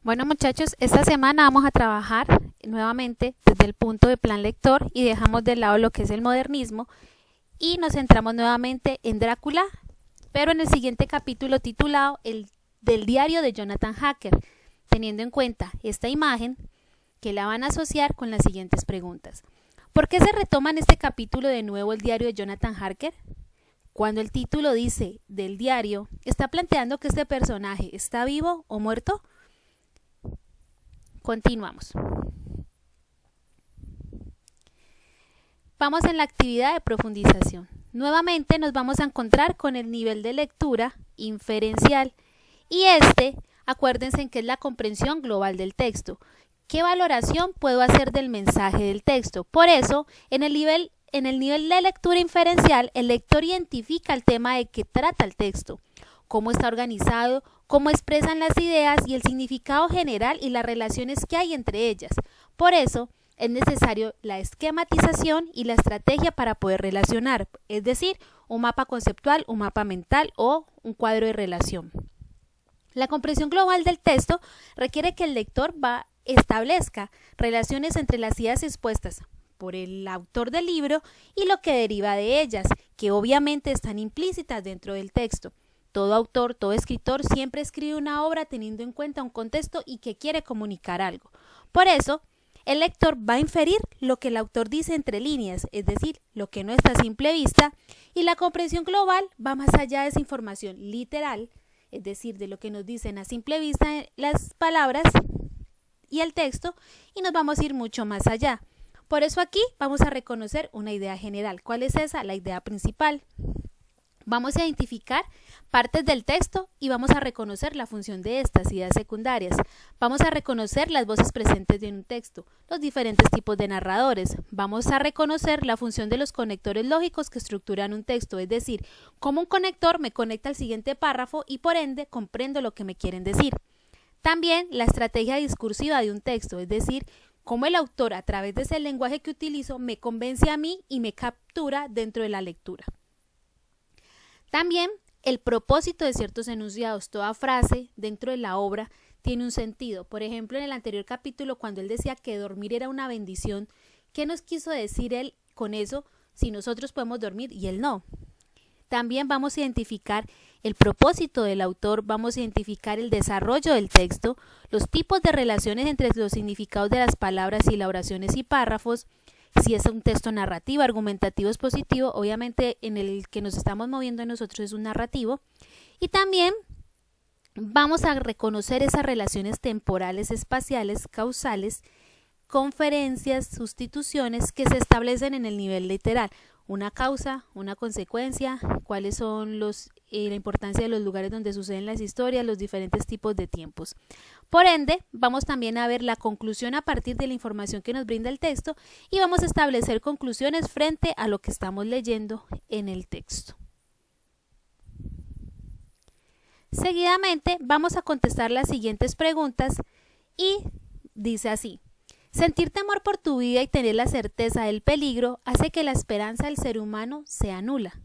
Bueno, muchachos, esta semana vamos a trabajar nuevamente desde el punto de plan lector y dejamos de lado lo que es el modernismo y nos centramos nuevamente en Drácula, pero en el siguiente capítulo titulado El del diario de Jonathan Harker, teniendo en cuenta esta imagen que la van a asociar con las siguientes preguntas. ¿Por qué se retoma en este capítulo de nuevo el diario de Jonathan Harker? Cuando el título dice del diario, ¿está planteando que este personaje está vivo o muerto? Continuamos. Vamos en la actividad de profundización. Nuevamente nos vamos a encontrar con el nivel de lectura inferencial y acuérdense en que es la comprensión global del texto. ¿Qué valoración puedo hacer del mensaje del texto? Por eso, en el nivel de lectura inferencial, el lector identifica el tema de que trata el texto, cómo está organizado, cómo expresan las ideas y el significado general y las relaciones que hay entre ellas. Por eso, es necesario la esquematización y la estrategia para poder relacionar, es decir, un mapa conceptual, un mapa mental o un cuadro de relación. La comprensión global del texto requiere que el lector establezca relaciones entre las ideas expuestas por el autor del libro y lo que deriva de ellas, que obviamente están implícitas dentro del texto. Todo autor, todo escritor siempre escribe una obra teniendo en cuenta un contexto y que quiere comunicar algo. Por eso, el lector va a inferir lo que el autor dice entre líneas, es decir, lo que no está a simple vista, y la comprensión global va más allá de esa información literal, es decir, de lo que nos dicen a simple vista las palabras y el texto, y nos vamos a ir mucho más allá. Por eso aquí vamos a reconocer una idea general. ¿Cuál es esa? La idea principal. Vamos a identificar partes del texto y vamos a reconocer la función de estas ideas secundarias. Vamos a reconocer las voces presentes en un texto, los diferentes tipos de narradores. Vamos a reconocer la función de los conectores lógicos que estructuran un texto, es decir, cómo un conector me conecta al siguiente párrafo y por ende comprendo lo que me quieren decir. También la estrategia discursiva de un texto, es decir, cómo el autor a través de ese lenguaje que utilizo me convence a mí y me captura dentro de la lectura. También el propósito de ciertos enunciados, toda frase dentro de la obra tiene un sentido. Por ejemplo, en el anterior capítulo, cuando él decía que dormir era una bendición, ¿qué nos quiso decir él con eso? Si nosotros podemos dormir y él no. También vamos a identificar el propósito del autor, vamos a identificar el desarrollo del texto, los tipos de relaciones entre los significados de las palabras y las oraciones y párrafos, si es un texto narrativo, argumentativo, expositivo, obviamente en el que nos estamos moviendo nosotros es un narrativo, y también vamos a reconocer esas relaciones temporales, espaciales, causales, conferencias, sustituciones que se establecen en el nivel literal, una causa, una consecuencia, cuáles son la importancia de los lugares donde suceden las historias, los diferentes tipos de tiempos. Por ende, vamos también a ver la conclusión a partir de la información que nos brinda el texto y vamos a establecer conclusiones frente a lo que estamos leyendo en el texto. Seguidamente, vamos a contestar las siguientes preguntas y dice así. Sentir temor por tu vida y tener la certeza del peligro hace que la esperanza del ser humano sea nula.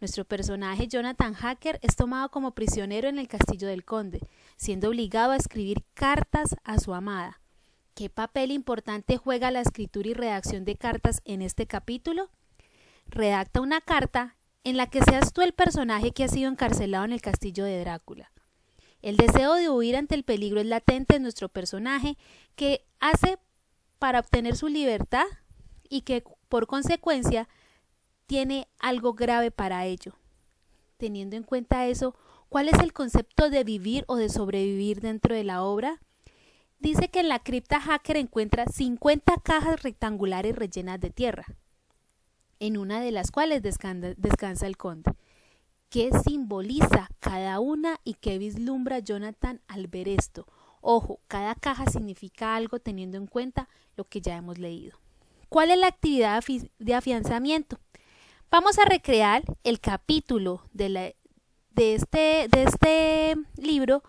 Nuestro personaje Jonathan Harker es tomado como prisionero en el castillo del conde, siendo obligado a escribir cartas a su amada. ¿Qué papel importante juega la escritura y redacción de cartas en este capítulo? Redacta una carta en la que seas tú el personaje que ha sido encarcelado en el castillo de Drácula. El deseo de huir ante el peligro es latente en nuestro personaje, que hace para obtener su libertad y que por consecuencia tiene algo grave para ello. Teniendo en cuenta eso, ¿cuál es el concepto de vivir o de sobrevivir dentro de la obra? Dice que en la cripta Harker encuentra 50 cajas rectangulares rellenas de tierra, en una de las cuales descansa el conde. ¿Qué simboliza cada una y qué vislumbra Jonathan al ver esto? Ojo, cada caja significa algo teniendo en cuenta lo que ya hemos leído. ¿Cuál es la actividad de afianzamiento? Vamos a recrear el capítulo de este libro,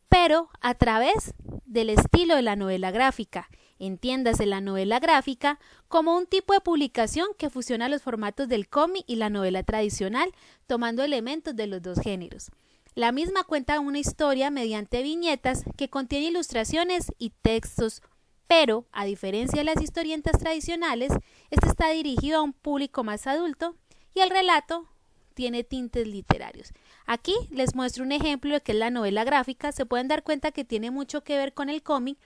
pero a través del estilo de la novela gráfica. Entiéndase la novela gráfica como un tipo de publicación que fusiona los formatos del cómic y la novela tradicional, tomando elementos de los dos géneros. La misma cuenta una historia mediante viñetas que contiene ilustraciones y textos, pero a diferencia de las historietas tradicionales, este está dirigido a un público más adulto y el relato tiene tintes literarios. Aquí les muestro un ejemplo de que es la novela gráfica. Se pueden dar cuenta que tiene mucho que ver con el cómic,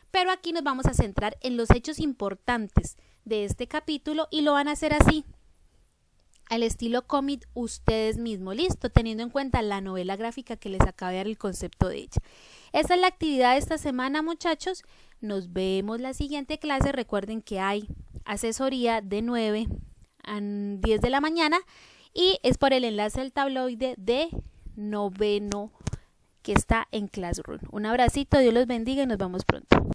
pero aquí nos vamos a centrar en los hechos importantes de este capítulo y lo van a hacer así, al estilo cómic ustedes mismos, listo, teniendo en cuenta la novela gráfica que les acabo de dar el concepto de ella. Esta es la actividad de esta semana, muchachos. Nos vemos la siguiente clase. Recuerden que hay asesoría de 9 a 10 de la mañana y es por el enlace del tabloide de noveno que está en Classroom. Un abracito, Dios los bendiga y nos vemos pronto.